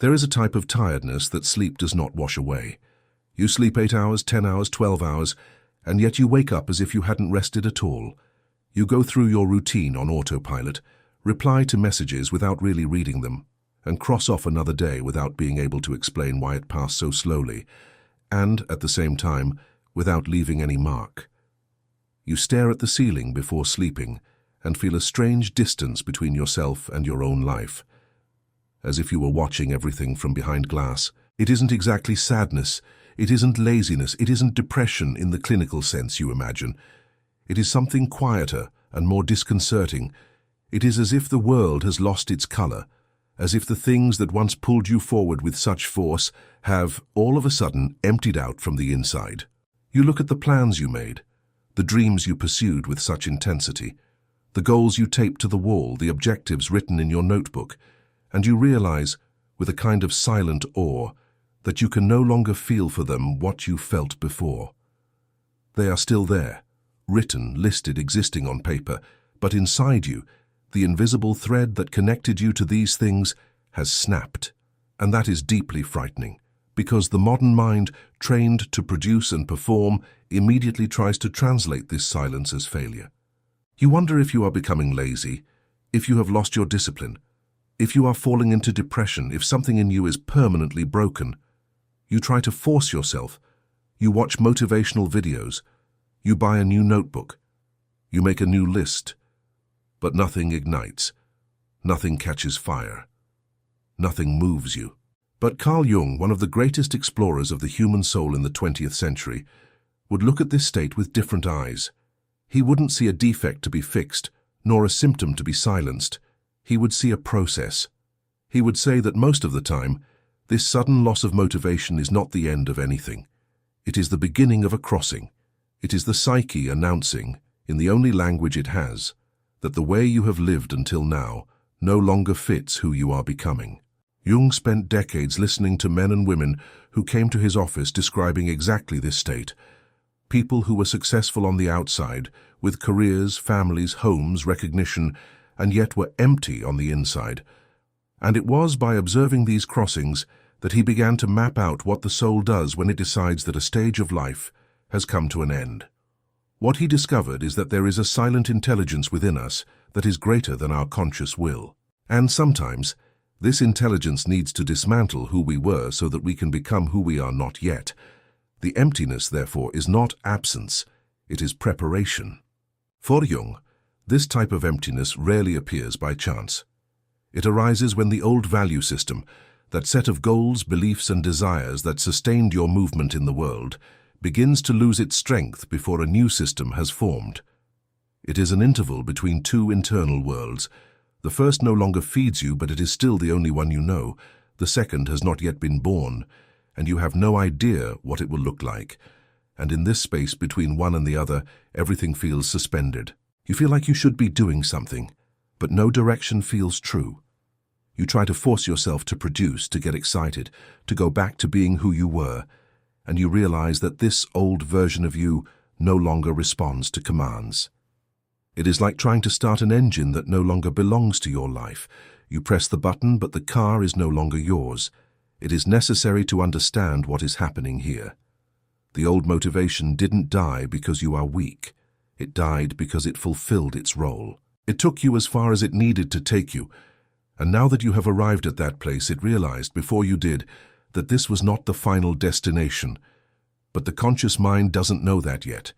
There is a type of tiredness that sleep does not wash away. You sleep 8 hours, 10 hours, 12 hours, and yet you wake up as if you hadn't rested at all. You go through your routine on autopilot, reply to messages without really reading them, and cross off another day without being able to explain why it passed so slowly, and, at the same time, without leaving any mark. You stare at the ceiling before sleeping and feel a strange distance between yourself and your own life, as if you were watching everything from behind glass. It isn't exactly sadness, it isn't laziness, it isn't depression in the clinical sense you imagine. It is something quieter and more disconcerting. It is as if the world has lost its color, as if the things that once pulled you forward with such force have, all of a sudden, emptied out from the inside. You look at the plans you made, the dreams you pursued with such intensity, the goals you taped to the wall, the objectives written in your notebook, and you realize, with a kind of silent awe, that you can no longer feel for them what you felt before. They are still there, written, listed, existing on paper, but inside you, the invisible thread that connected you to these things has snapped. And that is deeply frightening, because the modern mind, trained to produce and perform, immediately tries to translate this silence as failure. You wonder if you are becoming lazy, if you have lost your discipline, if you are falling into depression, if something in you is permanently broken. You try to force yourself. You watch motivational videos. You buy a new notebook. You make a new list. But nothing ignites. Nothing catches fire. Nothing moves you. But Carl Jung, one of the greatest explorers of the human soul in the 20th century, would look at this state with different eyes. He wouldn't see a defect to be fixed, nor a symptom to be silenced. He would see a process. He would say that most of the time, this sudden loss of motivation is not the end of anything. It is the beginning of a crossing. It is the psyche announcing, in the only language it has, that the way you have lived until now no longer fits who you are becoming. Jung spent decades listening to men and women who came to his office describing exactly this state. People who were successful on the outside, with careers, families, homes, recognition, and yet were empty on the inside. And it was by observing these crossings that he began to map out what the soul does when it decides that a stage of life has come to an end. What he discovered is that there is a silent intelligence within us that is greater than our conscious will. And sometimes, this intelligence needs to dismantle who we were so that we can become who we are not yet. The emptiness, therefore, is not absence, it is preparation. For Jung, this type of emptiness rarely appears by chance. It arises when the old value system, that set of goals, beliefs, and desires that sustained your movement in the world, begins to lose its strength before a new system has formed. It is an interval between two internal worlds. The first no longer feeds you, but it is still the only one you know. The second has not yet been born, and you have no idea what it will look like. And in this space between one and the other, everything feels suspended. You feel like you should be doing something, but no direction feels true. You try to force yourself to produce, to get excited, to go back to being who you were, and you realize that this old version of you no longer responds to commands. It is like trying to start an engine that no longer belongs to your life. You press the button, but the car is no longer yours. It is necessary to understand what is happening here. The old motivation didn't die because you are weak. It died because it fulfilled its role. It took you as far as it needed to take you, and now that you have arrived at that place, it realized before you did that this was not the final destination. But the conscious mind doesn't know that yet.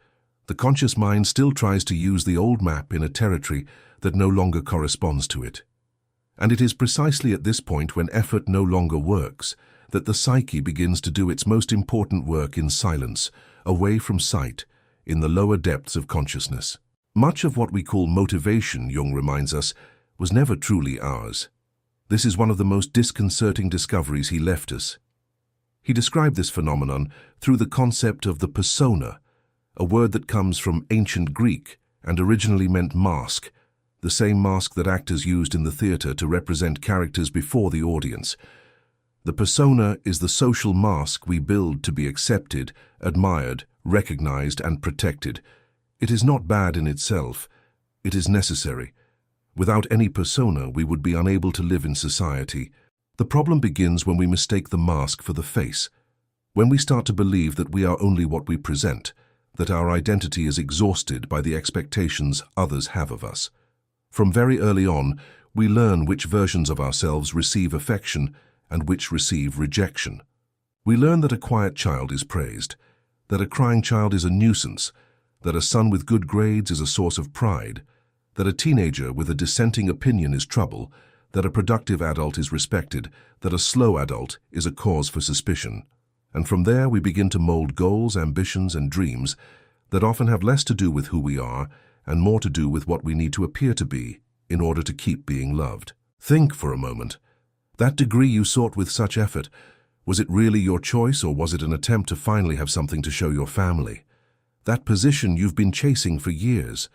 The conscious mind still tries to use the old map in a territory that no longer corresponds to it. And it is precisely at this point, when effort no longer works, that the psyche begins to do its most important work in silence, away from sight, in the lower depths of consciousness. Much of what we call motivation, Jung reminds us, was never truly ours. This is one of the most disconcerting discoveries he left us. He described this phenomenon through the concept of the persona, a word that comes from ancient Greek and originally meant mask, the same mask that actors used in the theater to represent characters before the audience. The persona is the social mask we build to be accepted, admired, recognized, and protected. It is not bad in itself. It is necessary. Without any persona, we would be unable to live in society. The problem begins when we mistake the mask for the face, when we start to believe that we are only what we present, that our identity is exhausted by the expectations others have of us. From very early on, we learn which versions of ourselves receive affection and which receive rejection. We learn that a quiet child is praised, that a crying child is a nuisance, that a son with good grades is a source of pride, that a teenager with a dissenting opinion is trouble, that a productive adult is respected, that a slow adult is a cause for suspicion. And from there we begin to mold goals, ambitions, and dreams that often have less to do with who we are and more to do with what we need to appear to be in order to keep being loved. Think for a moment. That degree you sought with such effort, was it really your choice, or was it an attempt to finally have something to show your family? That position you've been chasing for years,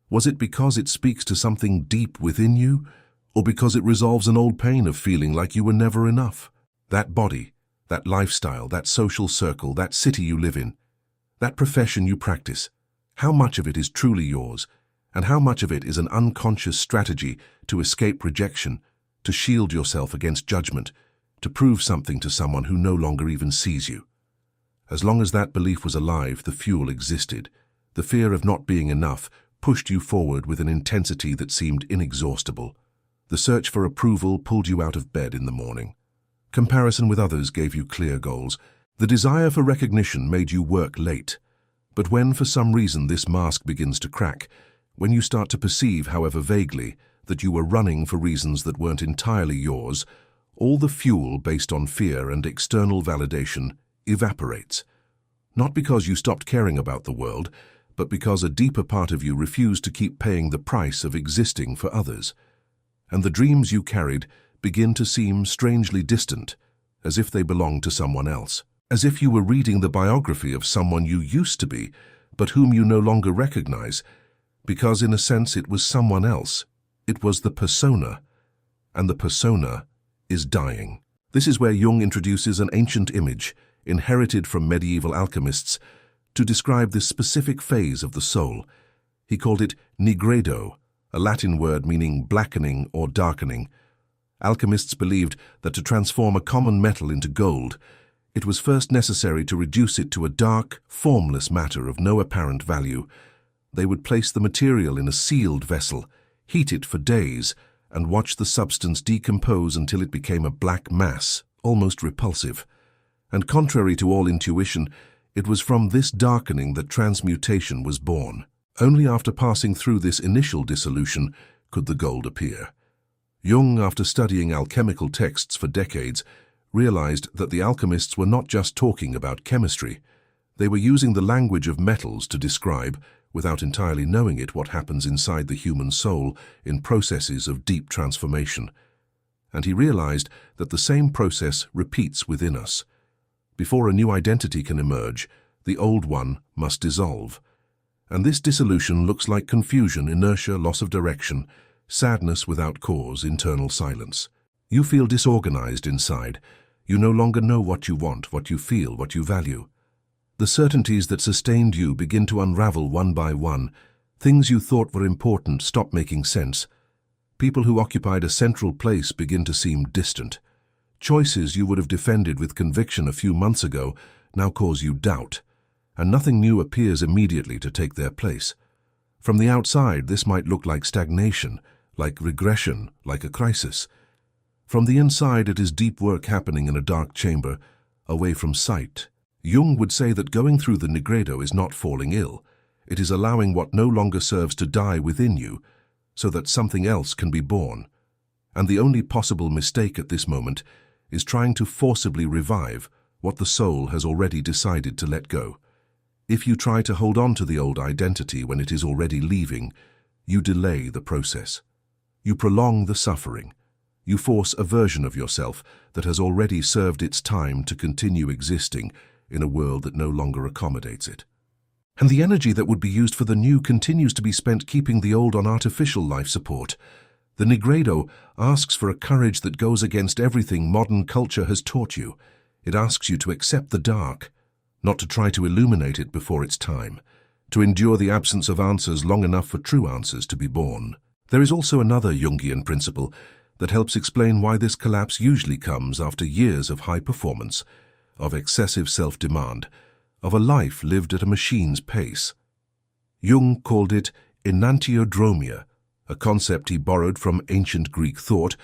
was it because it speaks to something deep within you, or because it resolves an old pain of feeling like you were never enough? That body, that lifestyle, that social circle, that city you live in, that profession you practice, how much of it is truly yours, and how much of it is an unconscious strategy to escape rejection, to shield yourself against judgment, to prove something to someone who no longer even sees you? As long as that belief was alive, the fuel existed. The fear of not being enough pushed you forward with an intensity that seemed inexhaustible. The search for approval pulled you out of bed in the morning. Comparison with others gave you clear goals. The desire for recognition made you work late. But when, for some reason, this mask begins to crack, when you start to perceive, however vaguely, that you were running for reasons that weren't entirely yours, all the fuel based on fear and external validation evaporates. Not because you stopped caring about the world, but because a deeper part of you refused to keep paying the price of existing for others. And the dreams you carried begin to seem strangely distant, as if they belonged to someone else. As if you were reading the biography of someone you used to be, but whom you no longer recognize, because in a sense it was someone else. It was the persona, and the persona is dying. This is where Jung introduces an ancient image, inherited from medieval alchemists, to describe this specific phase of the soul. He called it nigredo, a Latin word meaning blackening or darkening. Alchemists believed that to transform a common metal into gold, it was first necessary to reduce it to a dark, formless matter of no apparent value. They would place the material in a sealed vessel, heat it for days, and watch the substance decompose until it became a black mass, almost repulsive. And contrary to all intuition, it was from this darkening that transmutation was born. Only after passing through this initial dissolution could the gold appear. Jung, after studying alchemical texts for decades, realized that the alchemists were not just talking about chemistry. They were using the language of metals to describe, without entirely knowing it, what happens inside the human soul in processes of deep transformation. And he realized that the same process repeats within us. Before a new identity can emerge, the old one must dissolve. And this dissolution looks like confusion, inertia, loss of direction, sadness without cause, internal silence. You feel disorganized inside. You no longer know what you want, what you feel, what you value. The certainties that sustained you begin to unravel one by one. Things you thought were important stop making sense. People who occupied a central place begin to seem distant. Choices you would have defended with conviction a few months ago now cause you doubt, and nothing new appears immediately to take their place. From the outside, this might look like stagnation, like regression, like a crisis. From the inside, it is deep work happening in a dark chamber, away from sight. Jung would say that going through the nigredo is not falling ill. It is allowing what no longer serves to die within you, so that something else can be born. And the only possible mistake at this moment is trying to forcibly revive what the soul has already decided to let go. If you try to hold on to the old identity when it is already leaving, you delay the process. You prolong the suffering. You force a version of yourself that has already served its time to continue existing in a world that no longer accommodates it. And the energy that would be used for the new continues to be spent keeping the old on artificial life support. The nigredo asks for a courage that goes against everything modern culture has taught you. It asks you to accept the dark, not to try to illuminate it before its time, to endure the absence of answers long enough for true answers to be born. There is also another Jungian principle that helps explain why this collapse usually comes after years of high performance, of excessive self-demand, of a life lived at a machine's pace. Jung called it enantiodromia, a concept he borrowed from ancient Greek thought,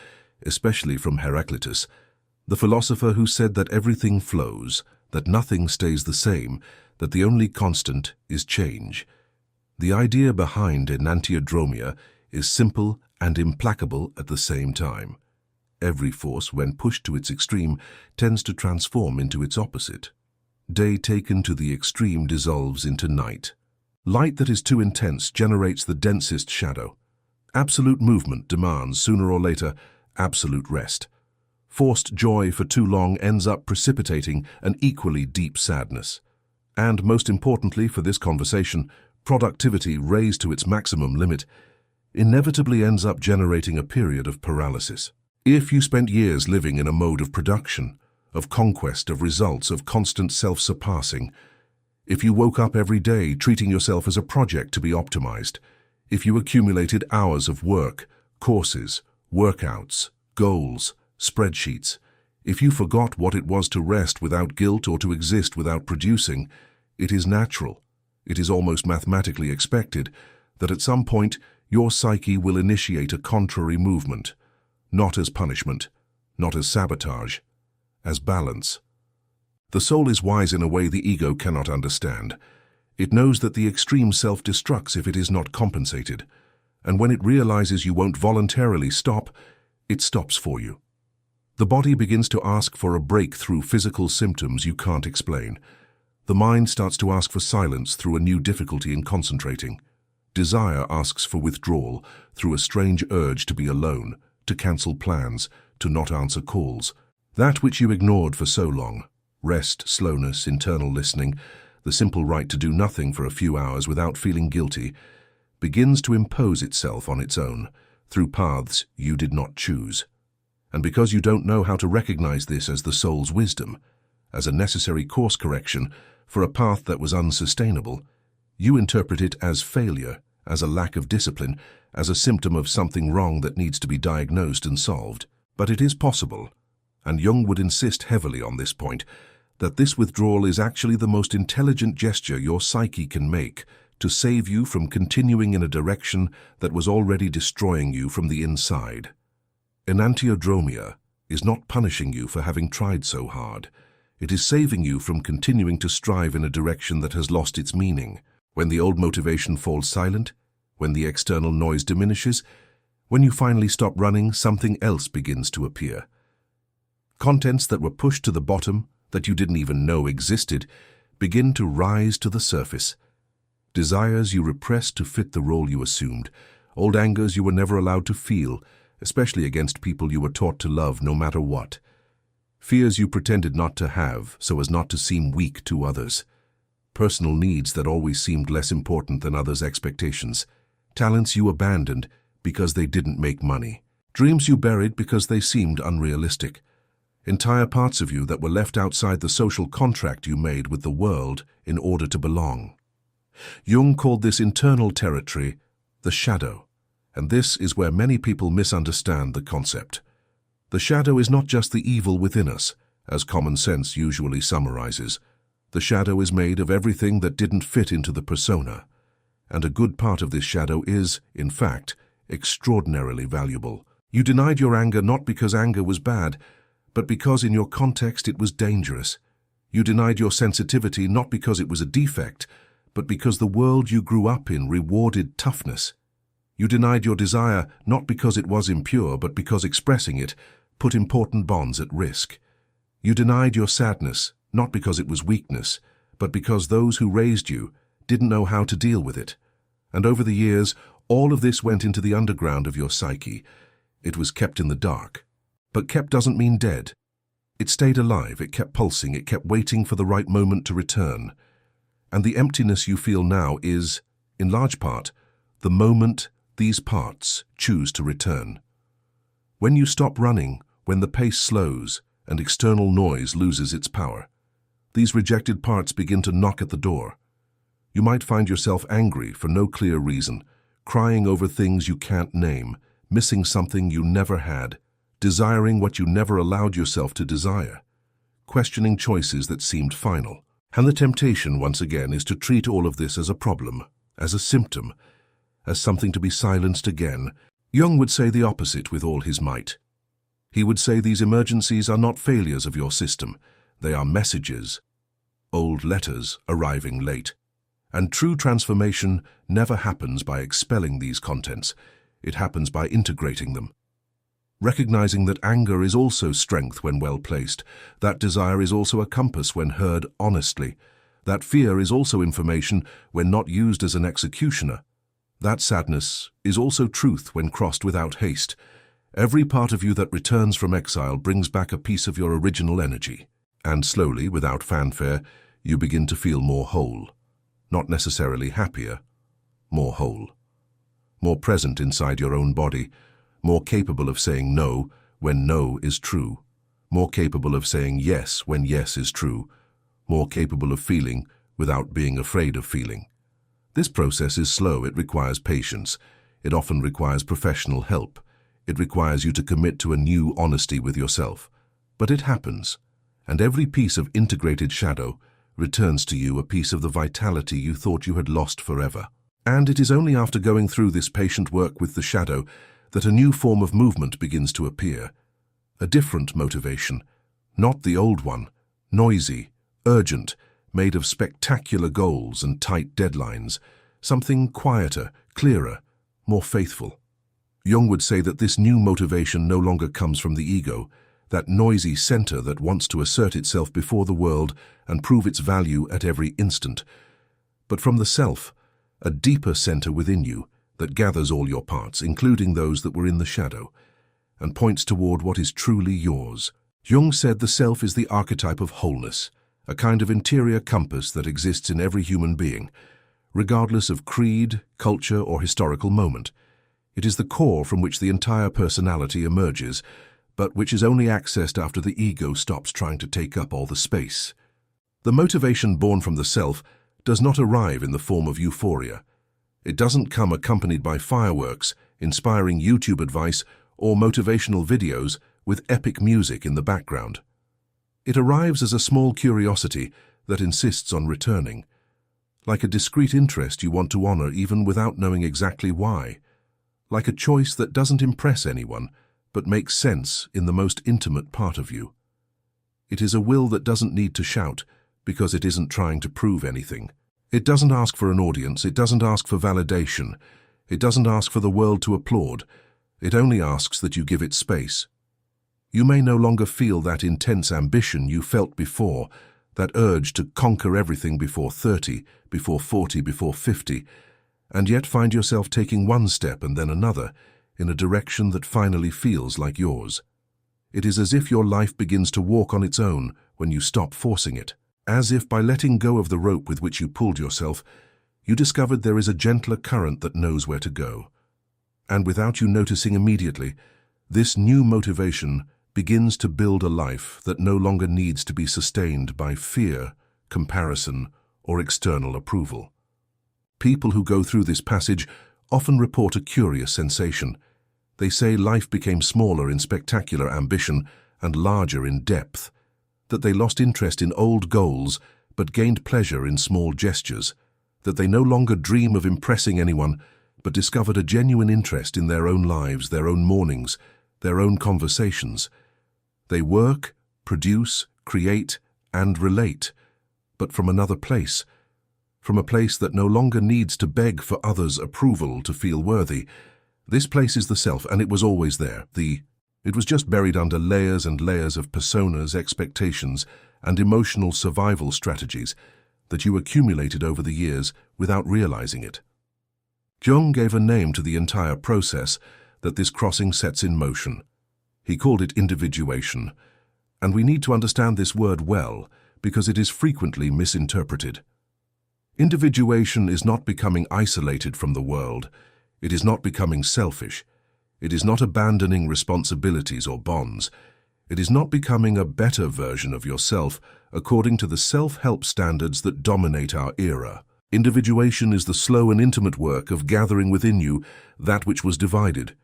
especially from Heraclitus, the philosopher who said that everything flows, that nothing stays the same, that the only constant is change. The idea behind enantiodromia is simple and implacable at the same time. Every force, when pushed to its extreme, tends to transform into its opposite. Day taken to the extreme dissolves into night. Light that is too intense generates the densest shadow. Absolute movement demands, sooner or later, absolute rest. Forced joy for too long ends up precipitating an equally deep sadness. And most importantly for this conversation, productivity raised to its maximum limit inevitably ends up generating a period of paralysis. If you spent years living in a mode of production, of conquest, of results, of constant self-surpassing, if you woke up every day treating yourself as a project to be optimized, if you accumulated hours of work, courses, workouts, goals, spreadsheets, if you forgot what it was to rest without guilt or to exist without producing, it is natural, it is almost mathematically expected, that at some point your psyche will initiate a contrary movement, not as punishment, not as sabotage, as balance. The soul is wise in a way the ego cannot understand. It knows that the extreme self-destructs if it is not compensated, and when it realizes you won't voluntarily stop, it stops for you. The body begins to ask for a break through physical symptoms you can't explain. The mind starts to ask for silence through a new difficulty in concentrating. Desire asks for withdrawal through a strange urge to be alone, to cancel plans, to not answer calls. That which you ignored for so long, rest, slowness, internal listening, the simple right to do nothing for a few hours without feeling guilty, begins to impose itself on its own, through paths you did not choose. And because you don't know how to recognize this as the soul's wisdom, as a necessary course correction for a path that was unsustainable, you interpret it as failure, as a lack of discipline, as a symptom of something wrong that needs to be diagnosed and solved. But it is possible, and Jung would insist heavily on this point, that this withdrawal is actually the most intelligent gesture your psyche can make to save you from continuing in a direction that was already destroying you from the inside. Enantiodromia is not punishing you for having tried so hard. It is saving you from continuing to strive in a direction that has lost its meaning. When the old motivation falls silent, when the external noise diminishes, when you finally stop running, something else begins to appear. Contents that were pushed to the bottom, that you didn't even know existed, begin to rise to the surface. Desires you repressed to fit the role you assumed, old angers you were never allowed to feel, especially against people you were taught to love no matter what. Fears you pretended not to have so as not to seem weak to others. Personal needs that always seemed less important than others' expectations. Talents you abandoned because they didn't make money. Dreams you buried because they seemed unrealistic. Entire parts of you that were left outside the social contract you made with the world in order to belong. Jung called this internal territory the shadow, and this is where many people misunderstand the concept. The shadow is not just the evil within us, as common sense usually summarizes. The shadow is made of everything that didn't fit into the persona, and a good part of this shadow is, in fact, extraordinarily valuable. You denied your anger not because anger was bad, but because in your context it was dangerous. You denied your sensitivity not because it was a defect, but because the world you grew up in rewarded toughness. You denied your desire not because it was impure, but because expressing it put important bonds at risk. You denied your sadness not because it was weakness, but because those who raised you didn't know how to deal with it. And over the years, all of this went into the underground of your psyche. It was kept in the dark. But kept doesn't mean dead. It stayed alive, it kept pulsing, it kept waiting for the right moment to return. And the emptiness you feel now is, in large part, the moment these parts choose to return. When you stop running, when the pace slows and external noise loses its power, these rejected parts begin to knock at the door. You might find yourself angry for no clear reason, crying over things you can't name, missing something you never had, desiring what you never allowed yourself to desire, questioning choices that seemed final. And the temptation, once again, is to treat all of this as a problem, as a symptom, as something to be silenced again. Jung would say the opposite with all his might. He would say these emergencies are not failures of your system, they are messages, old letters arriving late. And true transformation never happens by expelling these contents, it happens by integrating them. Recognizing that anger is also strength when well placed, that desire is also a compass when heard honestly, that fear is also information when not used as an executioner, that sadness is also truth when crossed without haste. Every part of you that returns from exile brings back a piece of your original energy, and slowly, without fanfare, you begin to feel more whole. Not necessarily happier, more whole. More present inside your own body, more capable of saying no when no is true, more capable of saying yes when yes is true, more capable of feeling without being afraid of feeling. This process is slow, it requires patience, it often requires professional help, it requires you to commit to a new honesty with yourself. But it happens, and every piece of integrated shadow returns to you a piece of the vitality you thought you had lost forever. And it is only after going through this patient work with the shadow that a new form of movement begins to appear. A different motivation, not the old one, noisy, urgent, made of spectacular goals and tight deadlines, something quieter, clearer, more faithful. Jung would say that this new motivation no longer comes from the ego, that noisy center that wants to assert itself before the world and prove its value at every instant, but from the self, a deeper center within you that gathers all your parts, including those that were in the shadow, and points toward what is truly yours. Jung said the self is the archetype of wholeness, a kind of interior compass that exists in every human being, regardless of creed, culture, or historical moment. It is the core from which the entire personality emerges, but which is only accessed after the ego stops trying to take up all the space. The motivation born from the self does not arrive in the form of euphoria. It doesn't come accompanied by fireworks, inspiring YouTube advice, or motivational videos with epic music in the background. It arrives as a small curiosity that insists on returning, like a discrete interest you want to honor even without knowing exactly why, like a choice that doesn't impress anyone but makes sense in the most intimate part of you. It is a will that doesn't need to shout because it isn't trying to prove anything. It doesn't ask for an audience, it doesn't ask for validation, it doesn't ask for the world to applaud, it only asks that you give it space. You may no longer feel that intense ambition you felt before, that urge to conquer everything before 30, before 40, before 50, and yet find yourself taking one step and then another in a direction that finally feels like yours. It is as if your life begins to walk on its own when you stop forcing it. As if by letting go of the rope with which you pulled yourself, you discovered there is a gentler current that knows where to go. And without you noticing immediately, this new motivation begins to build a life that no longer needs to be sustained by fear, comparison, or external approval. People who go through this passage often report a curious sensation. They say life became smaller in spectacular ambition and larger in depth, that they lost interest in old goals but gained pleasure in small gestures, that they no longer dream of impressing anyone but discovered a genuine interest in their own lives, their own mornings, their own conversations. They work, produce, create, and relate, but from another place, from a place that no longer needs to beg for others' approval to feel worthy. This place is the self, and it was always there. It was just buried under layers and layers of personas, expectations, and emotional survival strategies that you accumulated over the years without realizing it. Jung gave a name to the entire process that this crossing sets in motion. He called it individuation, and we need to understand this word well because it is frequently misinterpreted. Individuation is not becoming isolated from the world. It is not becoming selfish. It is not abandoning responsibilities or bonds. It is not becoming a better version of yourself according to the self-help standards that dominate our era. Individuation is the slow and intimate work of gathering within you that which was divided,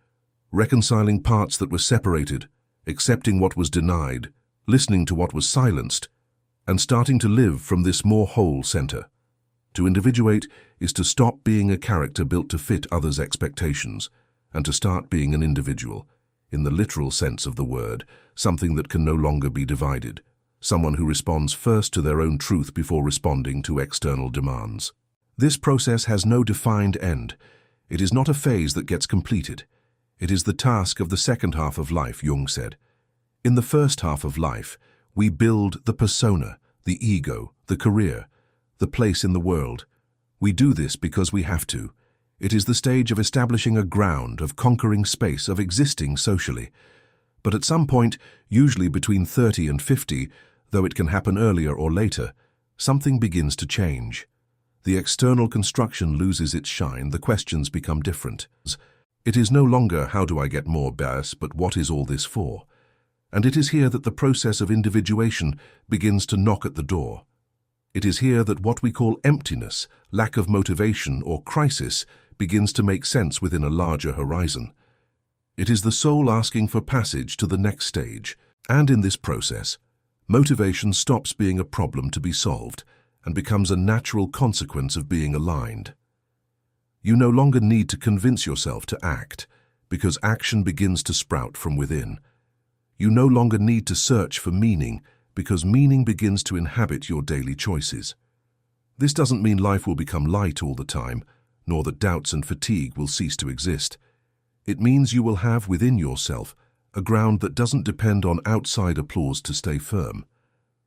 reconciling parts that were separated, accepting what was denied, listening to what was silenced, and starting to live from this more whole center. To individuate is to stop being a character built to fit others' expectations, and to start being an individual, in the literal sense of the word, something that can no longer be divided, someone who responds first to their own truth before responding to external demands. This process has no defined end. It is not a phase that gets completed. It is the task of the second half of life, Jung said. In the first half of life, we build the persona, the ego, the career, the place in the world. We do this because we have to. It is the stage of establishing a ground, of conquering space, of existing socially. But at some point, usually between 30 and 50, though it can happen earlier or later, something begins to change. The external construction loses its shine, the questions become different. It is no longer, how do I get more bass, but what is all this for? And it is here that the process of individuation begins to knock at the door. It is here that what we call emptiness, lack of motivation, or crisis begins to make sense within a larger horizon. It is the soul asking for passage to the next stage, and in this process, motivation stops being a problem to be solved and becomes a natural consequence of being aligned. You no longer need to convince yourself to act, because action begins to sprout from within. You no longer need to search for meaning, because meaning begins to inhabit your daily choices. This doesn't mean life will become light all the time, nor that doubts and fatigue will cease to exist. It means you will have within yourself a ground that doesn't depend on outside applause to stay firm,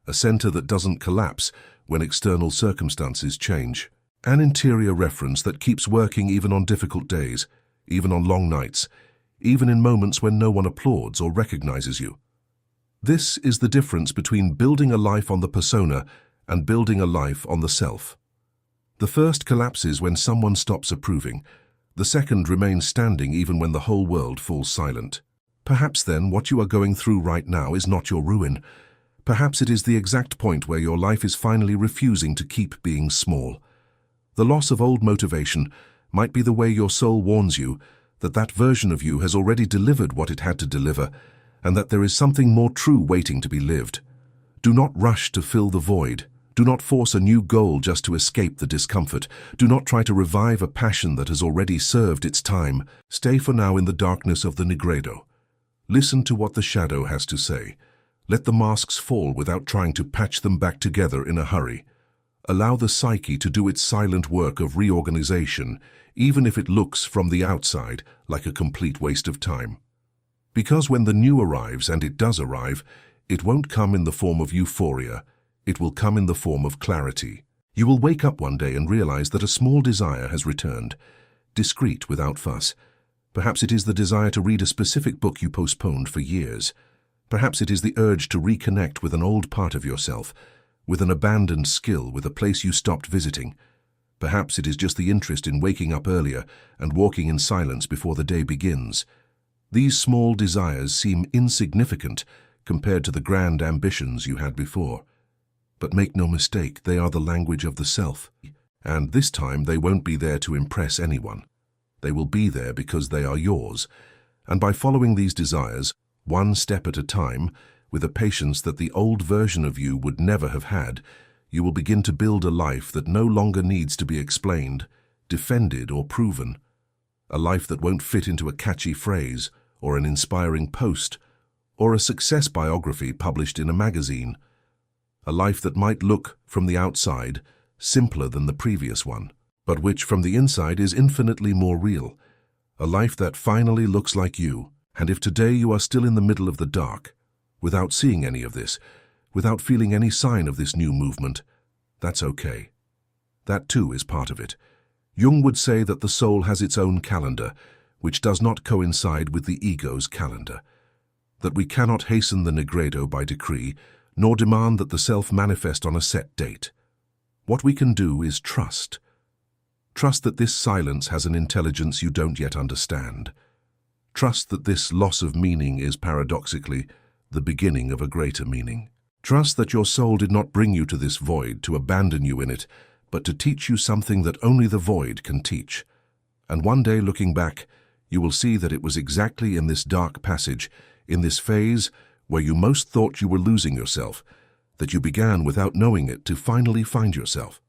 a center that doesn't collapse when external circumstances change, an interior reference that keeps working even on difficult days, even on long nights, even in moments when no one applauds or recognizes you. This is the difference between building a life on the persona and building a life on the self. The first collapses when someone stops approving. The second remains standing even when the whole world falls silent. Perhaps then what you are going through right now is not your ruin. Perhaps it is the exact point where your life is finally refusing to keep being small. The loss of old motivation might be the way your soul warns you that that version of you has already delivered what it had to deliver, and that there is something more true waiting to be lived. Do not rush to fill the void. Do not force a new goal just to escape the discomfort. Do not try to revive a passion that has already served its time. Stay for now in the darkness of the Negredo. Listen to what the shadow has to say. Let the masks fall without trying to patch them back together in a hurry. Allow the psyche to do its silent work of reorganization, even if it looks from the outside like a complete waste of time. Because when the new arrives, and it does arrive, it won't come in the form of euphoria. It will come in the form of clarity. You will wake up one day and realize that a small desire has returned, discreet without fuss. Perhaps it is the desire to read a specific book you postponed for years. Perhaps it is the urge to reconnect with an old part of yourself, with an abandoned skill, with a place you stopped visiting. Perhaps it is just the interest in waking up earlier and walking in silence before the day begins. These small desires seem insignificant compared to the grand ambitions you had before. But make no mistake, they are the language of the self. And this time they won't be there to impress anyone. They will be there because they are yours. And by following these desires, one step at a time, with a patience that the old version of you would never have had, you will begin to build a life that no longer needs to be explained, defended, or proven. A life that won't fit into a catchy phrase, or an inspiring post, or a success biography published in a magazine. A life that might look, from the outside, simpler than the previous one, but which from the inside is infinitely more real. A life that finally looks like you. And if today you are still in the middle of the dark, without seeing any of this, without feeling any sign of this new movement, that's okay. That too is part of it. Jung would say that the soul has its own calendar, which does not coincide with the ego's calendar. That we cannot hasten the Negredo by decree, nor demand that the self manifest on a set date. What we can do is trust. Trust that this silence has an intelligence you don't yet understand. Trust that this loss of meaning is paradoxically the beginning of a greater meaning. Trust that your soul did not bring you to this void to abandon you in it, but to teach you something that only the void can teach. And one day, looking back, you will see that it was exactly in this dark passage, in this phase where you most thought you were losing yourself, that you began without knowing it to finally find yourself.